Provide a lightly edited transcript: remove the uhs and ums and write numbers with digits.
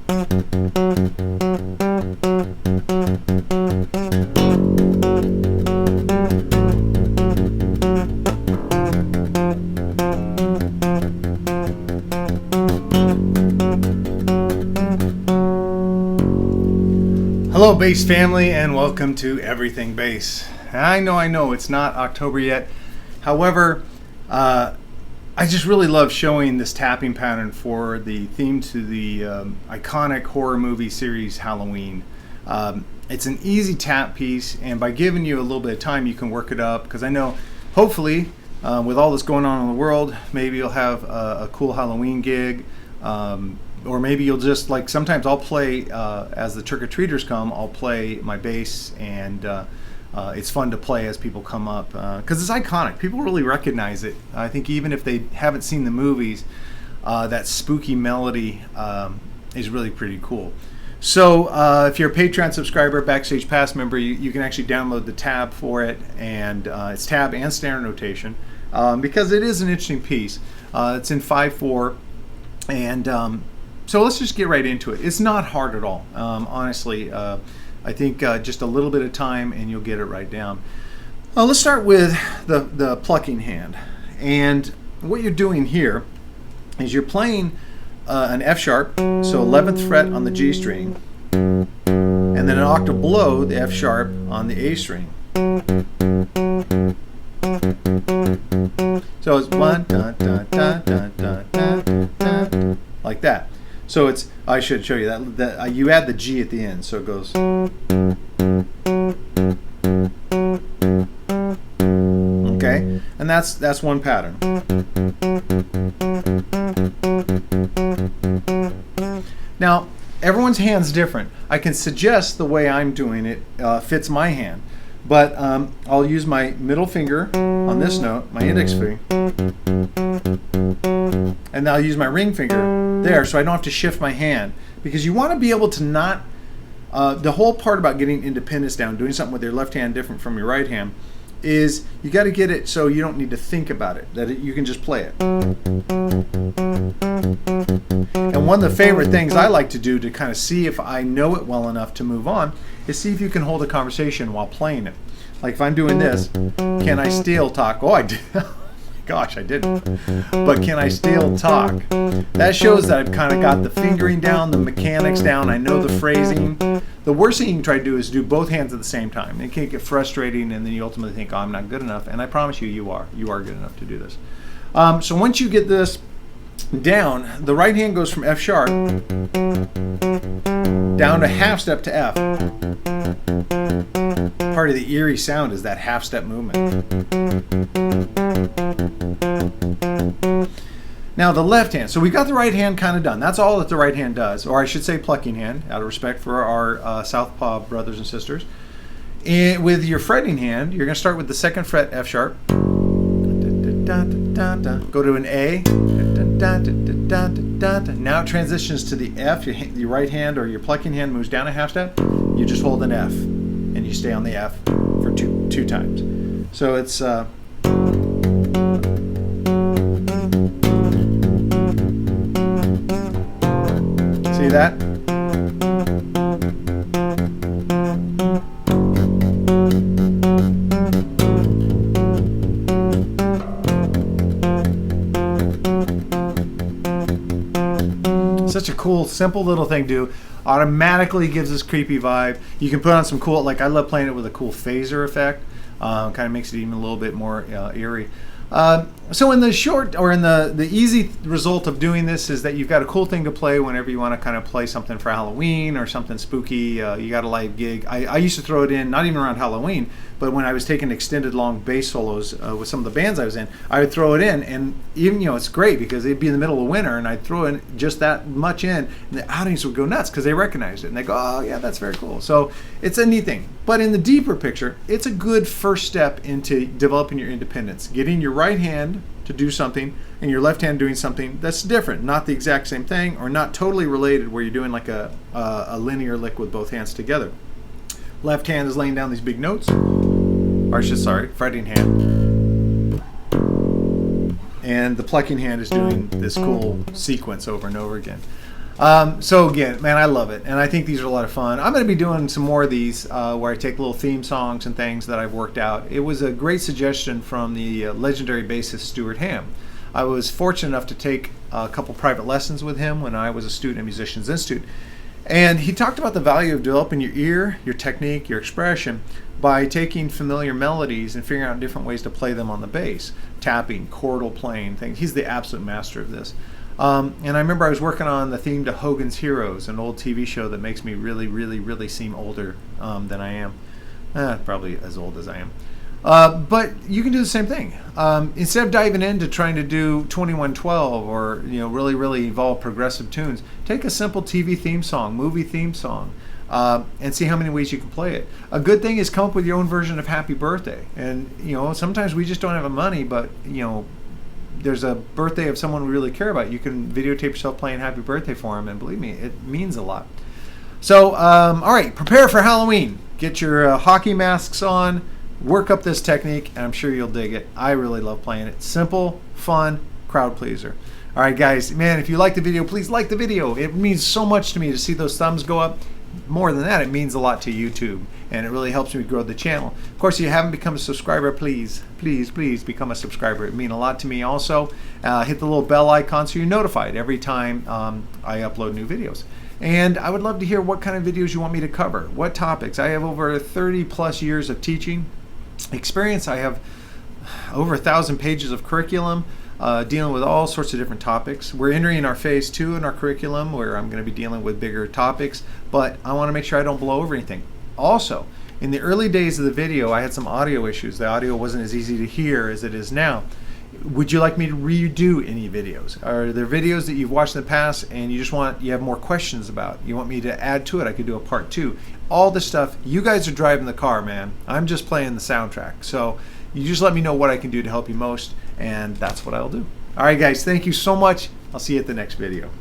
Hello bass family, and welcome to Everything Bass. I know it's not October yet. However, I just really love showing this tapping pattern for the theme to the iconic horror movie series Halloween. It's an easy tap piece, and by giving you a little bit of time you can work it up, because I know hopefully with all this going on in the world, maybe you'll have a cool Halloween gig. Or maybe you'll just, like, sometimes I'll play, as the trick-or-treaters come, I'll play my bass, and it's fun to play as people come up, because it's iconic. People really recognize it. I think even if they haven't seen the movies, that spooky melody is really pretty cool. So if you're a Patreon subscriber, Backstage Pass member, you can actually download the tab for it, and it's tab and standard notation, because it is an interesting piece. It's in 5/4, and so let's just get right into it. It's not hard at all, honestly. I think just a little bit of time and you'll get it right down. Let's start with the plucking hand. And what you're doing here is you're playing an F sharp, so 11th fret on the G string, and then an octave below the F sharp on the A string. So it's one, da, da, da, da, da, da, da, like that. So it's, I should show you that you add the G at the end, so it goes. Okay, and that's one pattern. Now, everyone's hand's different. I can suggest the way I'm doing it fits my hand, but I'll use my middle finger on this note, my index finger, and I'll use my ring finger there, so I don't have to shift my hand, because you want to be able to not, the whole part about getting independence down, doing something with your left hand different from your right hand, is you got to get it so you don't need to think about it, that you can just play it. And one of the favorite things I like to do to kind of see if I know it well enough to move on is see if you can hold a conversation while playing it. Like if I'm doing this, can I still talk? Oh, I did. Gosh, I didn't. But can I still talk? That shows that I've kind of got the fingering down, the mechanics down, I know the phrasing. The worst thing you can try to do is do both hands at the same time. It can get frustrating, and then you ultimately think, oh, I'm not good enough. And I promise you, you are good enough to do this. So once you get this down, the right hand goes from F sharp down to half step to F. Part of the eerie sound is that half step movement. Now the left hand. So we've got the right hand kind of done. That's all that the right hand does, or I should say plucking hand, out of respect for our Southpaw brothers and sisters. And with your fretting hand, you're going to start with the 2nd fret F sharp. Go to an A. Now it transitions to the F. Your right hand or your plucking hand moves down a half step. You just hold an F, and you stay on the F for two times. So it's see that? Such a cool, simple little thing to do. Automatically gives this creepy vibe. You can put on some cool, like I love playing it with a cool phaser effect. Kind of makes it even a little bit more eerie. So in the short, or in the easy result of doing this is that you've got a cool thing to play whenever you want to kind of play something for Halloween or something spooky. You got a live gig. I used to throw it in, not even around Halloween, but when I was taking extended long bass solos with some of the bands I was in, I would throw it in, and even, it's great because it'd be in the middle of winter, and I'd throw in just that much in, and the audience would go nuts because they recognized it, and they go, oh yeah, that's very cool. So it's a neat thing. But in the deeper picture, it's a good first step into developing your independence, getting your right hand to do something and your left hand doing something that's different, not the exact same thing, or not totally related, where you're doing like a linear lick with both hands together. Left hand is laying down these big notes, or fretting hand, and the plucking hand is doing this cool sequence over and over again. So again, man, I love it, and I think these are a lot of fun. I'm going to be doing some more of these where I take little theme songs and things that I've worked out. It was a great suggestion from the legendary bassist Stuart Hamm. I was fortunate enough to take a couple private lessons with him when I was a student at Musicians Institute. And he talked about the value of developing your ear, your technique, your expression by taking familiar melodies and figuring out different ways to play them on the bass. Tapping, chordal playing, things. He's the absolute master of this. And I remember I was working on the theme to Hogan's Heroes, an old TV show that makes me really, really, really seem older than I am. Probably as old as I am. But you can do the same thing. Instead of diving into trying to do 2112 or really, really evolve progressive tunes, take a simple TV theme song, movie theme song, and see how many ways you can play it. A good thing is come up with your own version of Happy Birthday. And sometimes we just don't have the money, but there's a birthday of someone we really care about. You can videotape yourself playing Happy Birthday for them, and believe me, it means a lot. So, all right, prepare for Halloween. Get your hockey masks on. Work up this technique, and I'm sure you'll dig it. I really love playing it. Simple, fun, crowd pleaser. All right, guys, man, if you like the video, please like the video. It means so much to me to see those thumbs go up. More than that, it means a lot to YouTube, and it really helps me grow the channel. Of course, if you haven't become a subscriber, please, please, please become a subscriber. It means a lot to me also. Hit the little bell icon so you're notified every time I upload new videos. And I would love to hear what kind of videos you want me to cover, what topics. I have over 30 plus years of teaching experience. I have over 1,000 pages of curriculum dealing with all sorts of different topics. We're entering our phase 2 in our curriculum where I'm going to be dealing with bigger topics, but I want to make sure I don't blow over anything. Also, in the early days of the video, I had some audio issues. The audio wasn't as easy to hear as it is now. Would you like me to redo any videos? Are there videos that you've watched in the past and you have more questions about? You want me to add to it? I could do a part 2. All this stuff, you guys are driving the car, man. I'm just playing the soundtrack. So you just let me know what I can do to help you most, and that's what I'll do. All right, guys, thank you so much. I'll see you at the next video.